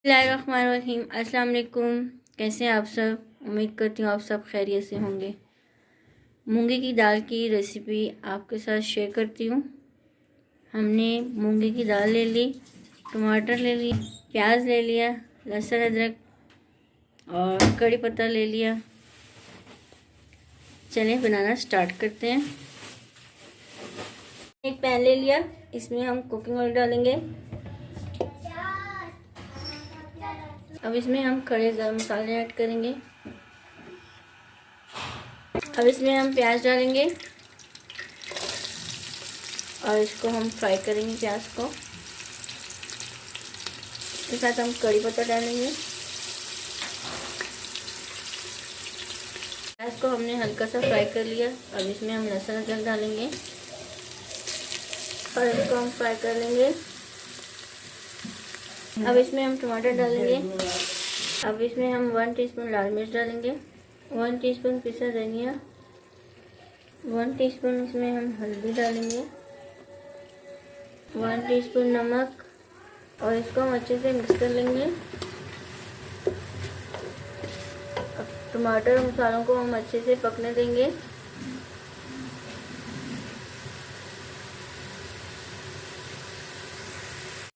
बिस्मिल्लाहिर्रहमानिर्रहीम। अस्सलाम वालेकुम। कैसे हैं आप सब? उम्मीद करती हूँ आप सब खैरियत से होंगे। मूंगे की दाल की रेसिपी आपके साथ शेयर करती हूँ। हमने मूंगे की दाल ले ली, टमाटर ले लिया, प्याज ले लिया, लहसुन अदरक और कड़ी पत्ता ले लिया। चलिए बनाना स्टार्ट करते हैं। एक पैन ले लिया, इसमें हम कुकिंग ऑयल डालेंगे। अब इसमें हम खड़े गरम मसाले ऐड करेंगे। अब इसमें हम प्याज डालेंगे और इसको हम फ्राई करेंगे। प्याज को इसके साथ हम कड़ी पत्ता डालेंगे। प्याज को हमने हल्का सा फ्राई कर लिया। अब इसमें हम लहसुन अदरक डालेंगे और इसको हम फ्राई कर लेंगे। अब इसमें हम टमाटर डालेंगे। अब इसमें हम 1 टीस्पून लाल मिर्च डालेंगे, 1 टीस्पून पिसा धनिया, 1 टीस्पून इसमें हम हल्दी डालेंगे, 1 टीस्पून नमक और इसको हम अच्छे से मिक्स कर लेंगे। अब टमाटर और मसालों को हम अच्छे से पकने देंगे।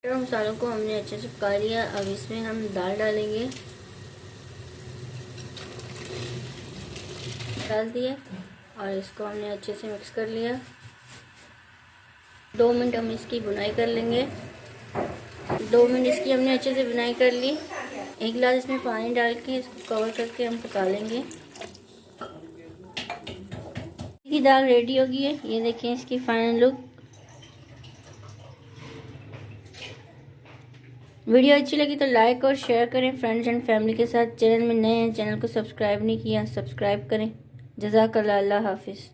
टमाटर मसालों को हमने अच्छे से पका लिया। अब इसमें हम दाल डालेंगे, डाल दिए और इसको हमने अच्छे से मिक्स कर लिया। 2 मिनट हम इसकी बुनाई कर लेंगे। 2 मिनट इसकी हमने अच्छे से बुनाई कर ली। 1 गिलास इसमें पानी डाल के इसको कवर करके हम पका लेंगे। इसकी दाल रेडी हो गई है। ये देखें इसकी फाइनल लुक। वीडियो अच्छी लगी तो लाइक और शेयर करें फ्रेंड्स एंड फैमिली के साथ। चैनल में नए हैं, चैनल को सब्सक्राइब नहीं किया, सब्सक्राइब करें। जज़ाकल्लाह, अल्लाह हाफिज़।